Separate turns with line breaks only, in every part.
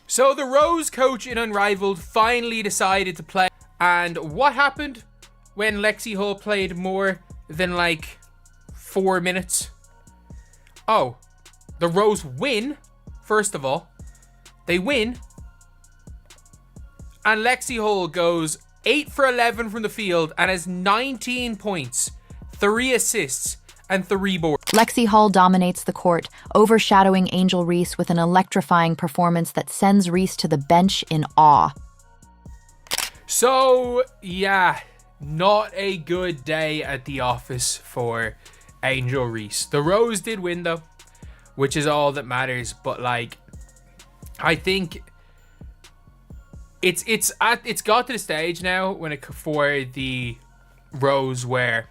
So the Rose coach in Unrivaled finally decided to play. And what happened when Lexi Hull played more than like 4 minutes? Oh, the Rose win, first of all. They win. And Lexi Hull goes 8 for 11 from the field and has 19 points, 3 assists, and 3 boards.
Lexi Hull dominates the court, overshadowing Angel Reese with an electrifying performance that sends Reese to the bench in awe.
So, yeah, not a good day at the office for Angel Reese. The Rose did win, though, which is all that matters. But, like, I think it's got to the stage now for the Rose where,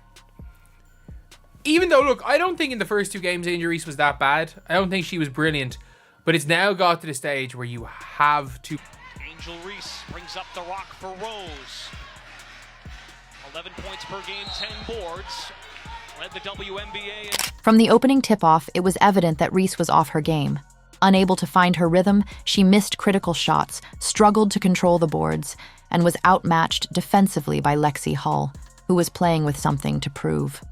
even though, look, I don't think in the first 2 games Angel Reese was that bad. I don't think she was brilliant. But it's now got to the stage where you have to...
Angel Reese brings up the rock for Rose. 11 points per game, 10 boards. Led the WNBA.
From the opening tip-off, it was evident that Reese was off her game. Unable to find her rhythm, she missed critical shots, struggled to control the boards, and was outmatched defensively by Lexi Hull, who was playing with something to prove.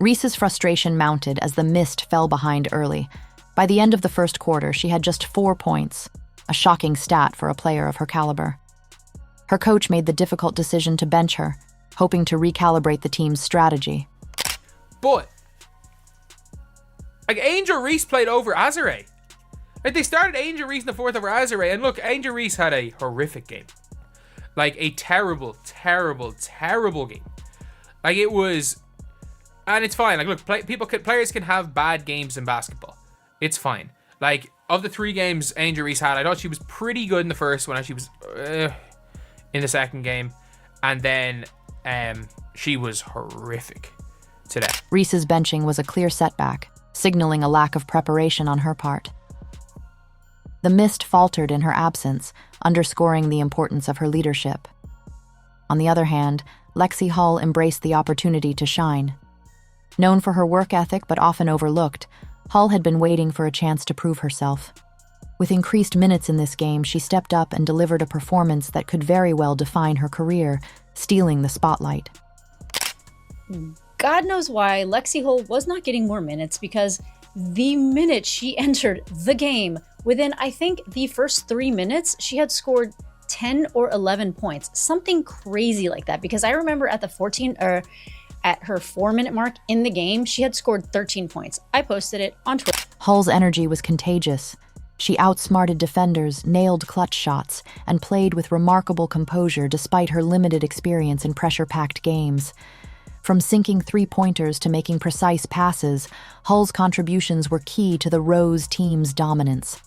Reese's frustration mounted as the Mist fell behind early. By the end of the first quarter, she had just 4 points, a shocking stat for a player of her caliber. Her coach made the difficult decision to bench her, hoping to recalibrate the team's strategy.
But, like, Angel Reese played over Azare. Like, they started Angel Reese in the fourth over Azare, and look, Angel Reese had a horrific game. Like, a terrible, terrible, terrible game. Like, it was... And it's fine. Like, look, players can have bad games in basketball. It's fine. Like, of the 3 games Angel Reese had, I thought she was pretty good in the first one, and she was in the second game. And then she was horrific today.
Reese's benching was a clear setback, signaling a lack of preparation on her part. The Mist faltered in her absence, underscoring the importance of her leadership. On the other hand, Lexi Hull embraced the opportunity to shine. Known for her work ethic but often overlooked, Hull had been waiting for a chance to prove herself. With increased minutes in this game, she stepped up and delivered a performance that could very well define her career, stealing the spotlight.
God knows why Lexi Hull was not getting more minutes, because the minute she entered the game, within, I think, the first 3 minutes, she had scored 10 or 11 points. Something crazy like that, because I remember at the at her 4-minute mark in the game, she had scored 13 points. I posted it on Twitter.
Hull's energy was contagious. She outsmarted defenders, nailed clutch shots, and played with remarkable composure despite her limited experience in pressure-packed games. From sinking 3-pointers to making precise passes, Hull's contributions were key to the Rose team's dominance.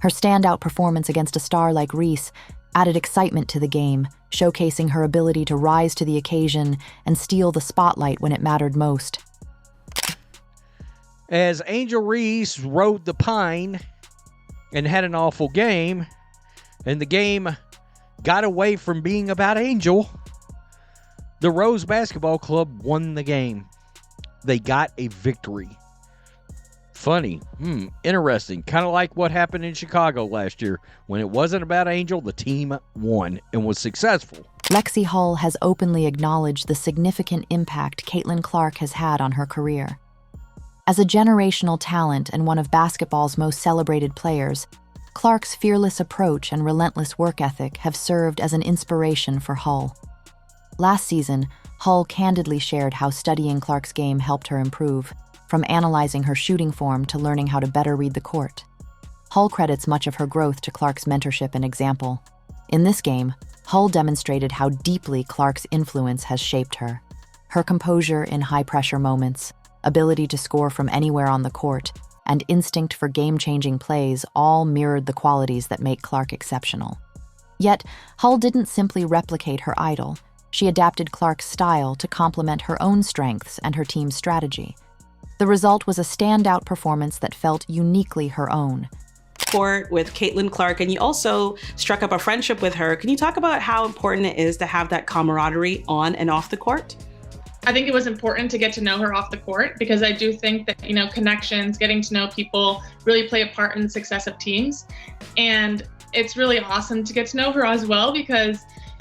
Her standout performance against a star like Reese added excitement to the game, showcasing her ability to rise to the occasion and steal the spotlight when it mattered most.
As Angel Reese rode the pine and had an awful game, and the game got away from being about Angel, the Rose Basketball Club won the game. They got a victory. Funny. Interesting. Kind of like what happened in Chicago last year. When it wasn't about Angel, the team won and was successful.
Lexi Hull has openly acknowledged the significant impact Caitlin Clark has had on her career. As a generational talent and one of basketball's most celebrated players, Clark's fearless approach and relentless work ethic have served as an inspiration for Hull. Last season, Hull candidly shared how studying Clark's game helped her improve, from analyzing her shooting form to learning how to better read the court. Hull credits much of her growth to Clark's mentorship and example. In this game, Hull demonstrated how deeply Clark's influence has shaped her. Her composure in high-pressure moments, ability to score from anywhere on the court, and instinct for game-changing plays all mirrored the qualities that make Clark exceptional. Yet, Hull didn't simply replicate her idol. She adapted Clark's style to complement her own strengths and her team's strategy. The result was a standout performance that felt uniquely her own.
Court with Caitlin Clark, and you also struck up a friendship with her. Can you talk about how important it is to have that camaraderie on and off the court?
I think it was important to get to know her off the court because I do think that, connections, getting to know people really play a part in the success of teams. And it's really awesome to get to know her as well because,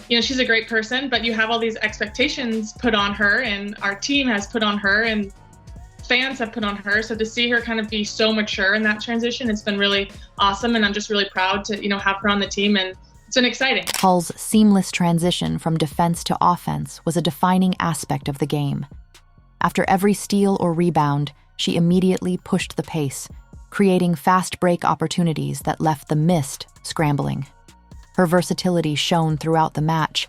she's a great person, but you have all these expectations put on her and our team has put on her and fans have put on her. So to see her kind of be so mature in that transition, it's been really awesome. And I'm just really proud to, have her on the team, and it's been exciting.
Hull's seamless transition from defense to offense was a defining aspect of the game. After every steal or rebound, she immediately pushed the pace, creating fast break opportunities that left the mist scrambling. Her versatility shone throughout the match,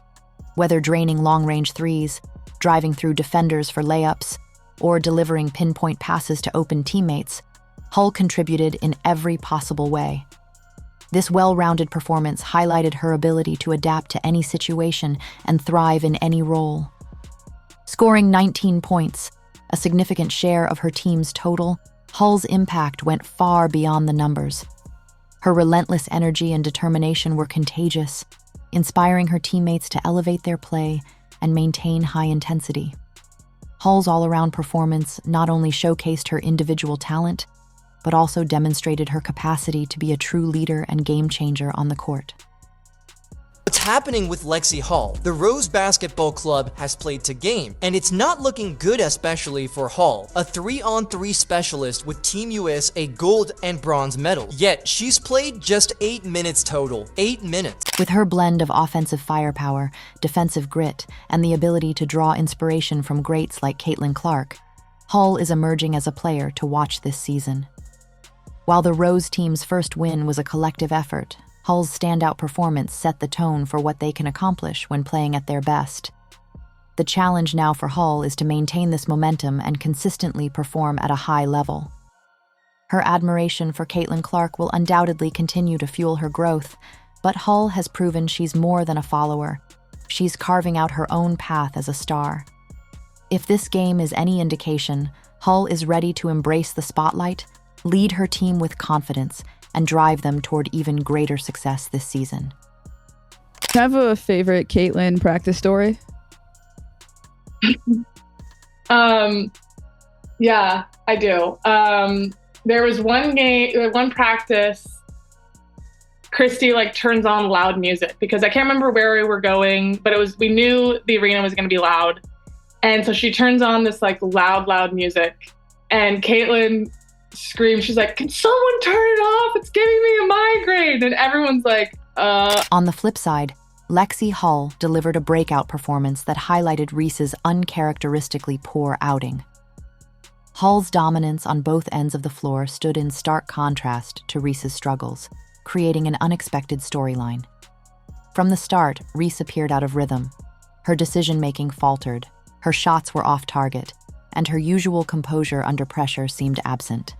whether draining long-range threes, driving through defenders for layups, or delivering pinpoint passes to open teammates. Hull contributed in every possible way. This well-rounded performance highlighted her ability to adapt to any situation and thrive in any role. Scoring 19 points, a significant share of her team's total, Hull's impact went far beyond the numbers. Her relentless energy and determination were contagious, inspiring her teammates to elevate their play and maintain high intensity. Hull's all-around performance not only showcased her individual talent, but also demonstrated her capacity to be a true leader and game changer on the court.
What's happening with Lexi Hull? The Rose Basketball Club has played to game, and it's not looking good, especially for Hull, a 3-on-3 specialist with Team US a gold and bronze medal. Yet, she's played just 8 minutes total. 8 minutes.
With her blend of offensive firepower, defensive grit, and the ability to draw inspiration from greats like Caitlin Clark, Hull is emerging as a player to watch this season. While the Rose team's first win was a collective effort, Hull's standout performance set the tone for what they can accomplish when playing at their best. The challenge now for Hull is to maintain this momentum and consistently perform at a high level. Her admiration for Caitlin Clark will undoubtedly continue to fuel her growth, but Hull has proven she's more than a follower. She's carving out her own path as a star. If this game is any indication, Hull is ready to embrace the spotlight, lead her team with confidence, and drive them toward even greater success this season.
Do you have a favorite Caitlin practice story?
Yeah, I do. There was one practice, Christy turns on loud music because I can't remember where we were going, but we knew the arena was going to be loud. And so she turns on this loud music, and Caitlin screams, she's like, "Can someone turn it off? It's giving me a migraine." And everyone's like,
On the flip side, Lexi Hull delivered a breakout performance that highlighted Reese's uncharacteristically poor outing. Hull's dominance on both ends of the floor stood in stark contrast to Reese's struggles, creating an unexpected storyline. From the start, Reese appeared out of rhythm. Her decision-making faltered, her shots were off target, and her usual composure under pressure seemed absent.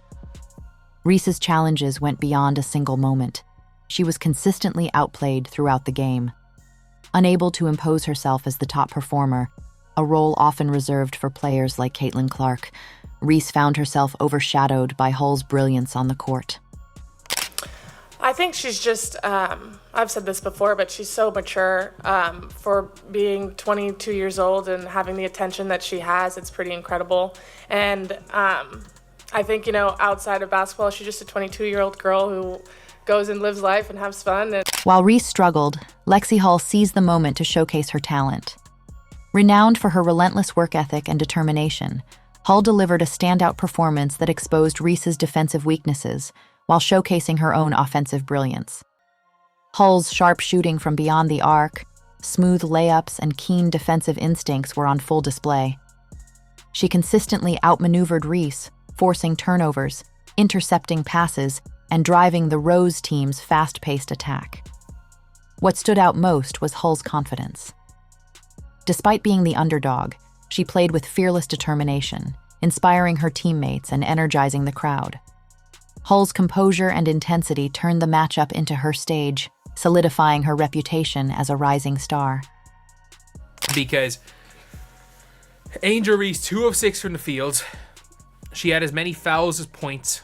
Reese's challenges went beyond a single moment. She was consistently outplayed throughout the game. Unable to impose herself as the top performer, a role often reserved for players like Caitlin Clark, Reese found herself overshadowed by Hull's brilliance on the court.
I think she's just, I've said this before, but she's so mature for being 22 years old and having the attention that she has. It's pretty incredible. And I think, outside of basketball, she's just a 22-year-old girl who goes and lives life and has fun.
While Reese struggled, Lexi Hull seized the moment to showcase her talent. Renowned for her relentless work ethic and determination, Hull delivered a standout performance that exposed Reese's defensive weaknesses while showcasing her own offensive brilliance. Hull's sharp shooting from beyond the arc, smooth layups, and keen defensive instincts were on full display. She consistently outmaneuvered Reese, forcing turnovers, intercepting passes, and driving the Rose team's fast-paced attack. What stood out most was Hull's confidence. Despite being the underdog, she played with fearless determination, inspiring her teammates and energizing the crowd. Hull's composure and intensity turned the matchup into her stage, solidifying her reputation as a rising star.
Because Angel Reese, 2 of 6 from the field. She had as many fouls as points,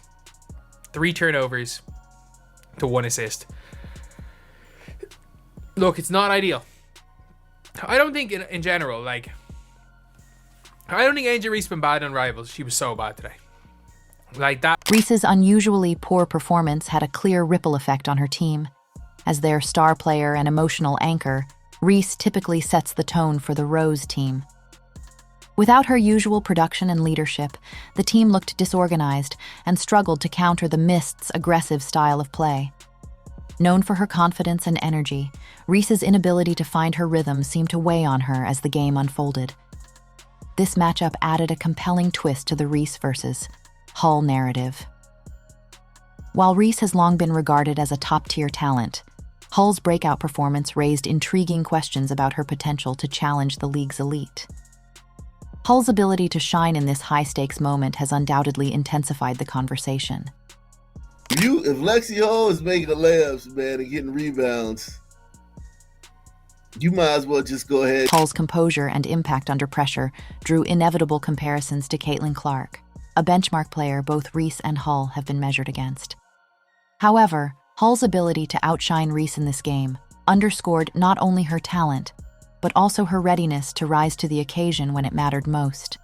3 turnovers to 1 assist. Look, it's not ideal. I don't think in general, I don't think Angel Reese been bad on Rivals. She was so bad today. Like that.
Reese's unusually poor performance had a clear ripple effect on her team. As their star player and emotional anchor, Reese typically sets the tone for the Rose team. Without her usual production and leadership, the team looked disorganized and struggled to counter the Mist's aggressive style of play. Known for her confidence and energy, Reese's inability to find her rhythm seemed to weigh on her as the game unfolded. This matchup added a compelling twist to the Reese versus Hull narrative. While Reese has long been regarded as a top-tier talent, Hull's breakout performance raised intriguing questions about her potential to challenge the league's elite. Hull's ability to shine in this high-stakes moment has undoubtedly intensified the conversation.
If Lexi Hull is making the layups, man, and getting rebounds, you might as well just go ahead.
Hull's composure and impact under pressure drew inevitable comparisons to Caitlin Clark, a benchmark player both Reese and Hull have been measured against. However, Hull's ability to outshine Reese in this game underscored not only her talent, but also her readiness to rise to the occasion when it mattered most.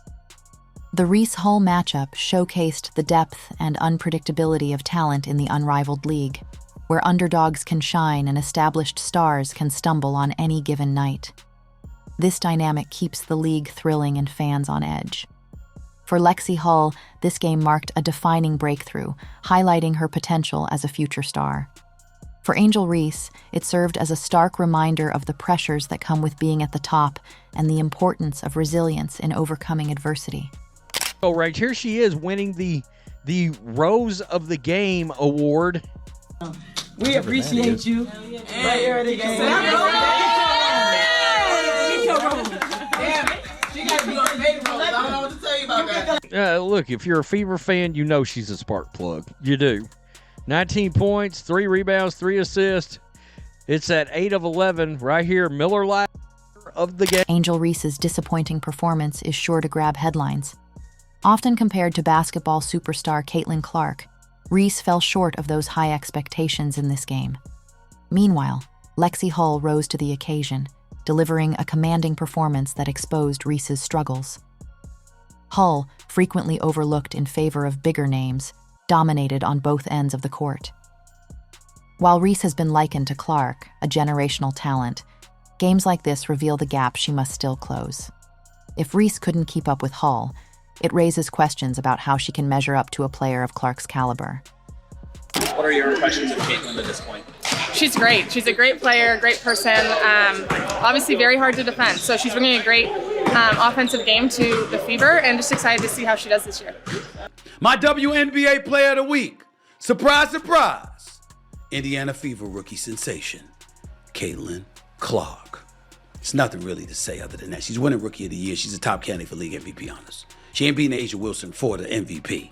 The Reese-Hull matchup showcased the depth and unpredictability of talent in the unrivaled league, where underdogs can shine and established stars can stumble on any given night. This dynamic keeps the league thrilling and fans on edge. For Lexi Hull, this game marked a defining breakthrough, highlighting her potential as a future star. For Angel Reese, it served as a stark reminder of the pressures that come with being at the top and the importance of resilience in overcoming adversity.
Oh, right here she is winning the Rose of the Game award.
We appreciate you. Right here at the game. She got to be on big roll. I don't know what to tell you about that.
Look, if you're a Fever fan, you know she's a spark plug. You do. 19 points, 3 rebounds, 3 assists. It's at 8 of 11 right here. Miller Lite of the game.
Angel Reese's disappointing performance is sure to grab headlines. Often compared to basketball superstar Caitlin Clark, Reese fell short of those high expectations in this game. Meanwhile, Lexi Hull rose to the occasion, delivering a commanding performance that exposed Reese's struggles. Hull, frequently overlooked in favor of bigger names, dominated on both ends of the court. While Reese has been likened to Clark, a generational talent, games like this reveal the gap she must still close. If Reese couldn't keep up with Hull, it raises questions about how she can measure up to a player of Clark's caliber.
What are your impressions of Caitlin at this point?
She's great. She's a great player, great person. Obviously very hard to defend. So she's bringing a great offensive game to the Fever, and just excited to see how she does this year.
My WNBA Player of the Week. Surprise, surprise. Indiana Fever rookie sensation, Caitlin Clark. It's nothing really to say other than that. She's winning Rookie of the Year. She's a top candidate for league MVP honors. She ain't beating Asia Wilson for the MVP,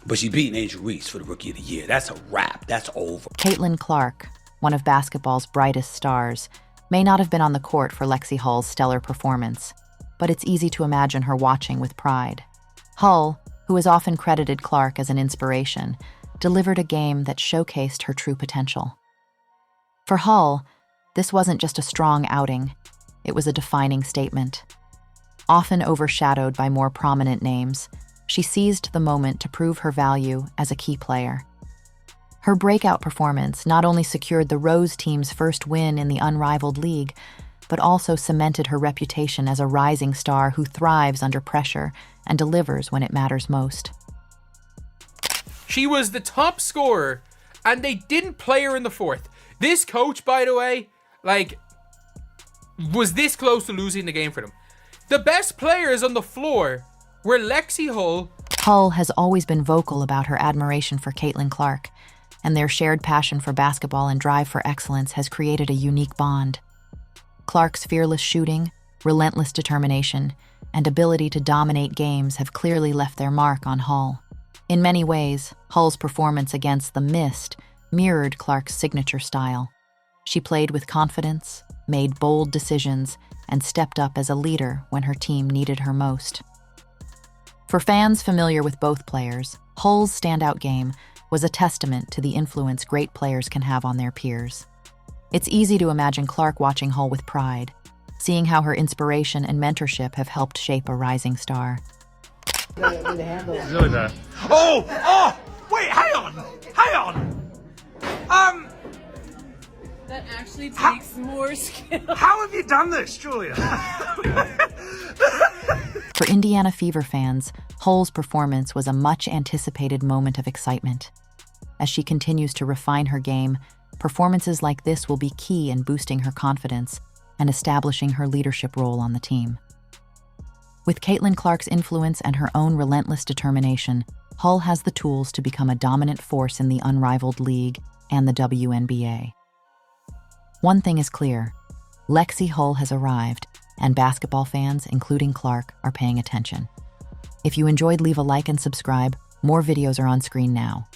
but she's beating Angel Reese for the Rookie of the Year. That's a wrap. That's over.
Caitlin Clark, one of basketball's brightest stars, may not have been on the court for Lexi Hull's stellar performance, but it's easy to imagine her watching with pride. Hull, who has often credited Clark as an inspiration, delivered a game that showcased her true potential. For Hull, this wasn't just a strong outing, it was a defining statement. Often overshadowed by more prominent names, she seized the moment to prove her value as a key player. Her breakout performance not only secured the Rose team's first win in the unrivaled league, but also cemented her reputation as a rising star who thrives under pressure and delivers when it matters most.
She was the top scorer, and they didn't play her in the fourth. This coach, by the way, was this close to losing the game for them. The best players on the floor were Lexi Hull.
Hull has always been vocal about her admiration for Caitlin Clark, and their shared passion for basketball and drive for excellence has created a unique bond. Clark's fearless shooting, relentless determination, and ability to dominate games have clearly left their mark on Hull. In many ways, Hull's performance against the Mist mirrored Clark's signature style. She played with confidence, made bold decisions, and stepped up as a leader when her team needed her most. For fans familiar with both players, Hull's standout game was a testament to the influence great players can have on their peers. It's easy to imagine Clark watching Hull with pride, seeing how her inspiration and mentorship have helped shape a rising star.
It's really bad. Oh! Wait, hang on!
That actually takes more skill.
How have you done this, Julia?
For Indiana Fever fans, Hull's performance was a much-anticipated moment of excitement. As she continues to refine her game, performances like this will be key in boosting her confidence and establishing her leadership role on the team. With Caitlin Clark's influence and her own relentless determination, Hull has the tools to become a dominant force in the unrivaled league and the WNBA. One thing is clear: Lexi Hull has arrived, and basketball fans, including Clark, are paying attention. If you enjoyed, leave a like and subscribe. More videos are on screen now.